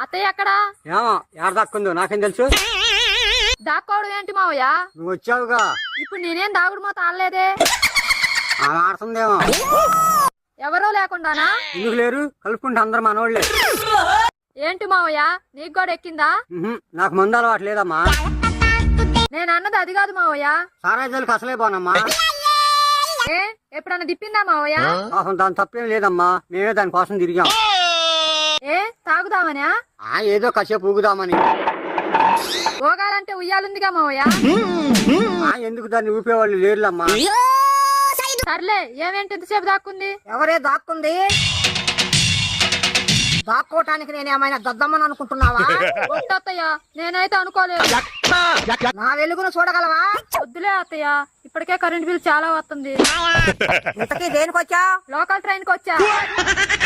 అత్తయ్య ఎక్కడా? ఏమో ఎక్కడ దక్కుందో నాకేం తెలుసు. దాక్కోవడం ఏంటి మావయ్య? నువ్వు వచ్చావుగా. ఇప్పుడు నేనేం దాగుడు మోత ఆడలేదే. ఆమె ఆడుతుందేమో. ఎవరో లేకుండానా? ఎందుకు లేరు? కలుపుకుంటే అందరు మనోళ్లే. ఏంటి మావయ్య, నీకు కూడా ఎక్కిందా? నాకు మందు అలవాటు లేదమ్మా. నేను అన్నది అది కాదు మావయ్య. సారాజాలకు అసలే పోనమ్మా. ఏ ఎప్పుడన్నా తిప్పిందా మావయ్య? పాపం దాని తప్పేం లేదమ్మా, మేమే దానికోసం తిరిగాం. ఏ తాగుదామనా? ఏదో కాసేపు ఊగుదామని. ఊగాలంటే ఉయ్యాలుందిగా మావయ్య. ఎందుకు దాన్ని ఊపేవాళ్ళు లేరులమ్మా. సర్లే, ఏమేంటి ఎంతసేపు దాక్కుంది? ఎవరే దాక్కుంది? దాక్కోటానికి నేనేమైనా దద్దమ్మని అనుకుంటున్నావా? అత్తయ్య, నేనైతే అనుకోలేదు. నా వెలుగును చూడగలవా? వద్దులే అత్తయ్య, ఇప్పటికే కరెంట్ బిల్ చాలా వస్తుంది. ఇంతకీ దేనికొచ్చా? లోకల్ ట్రైన్ కి వచ్చా.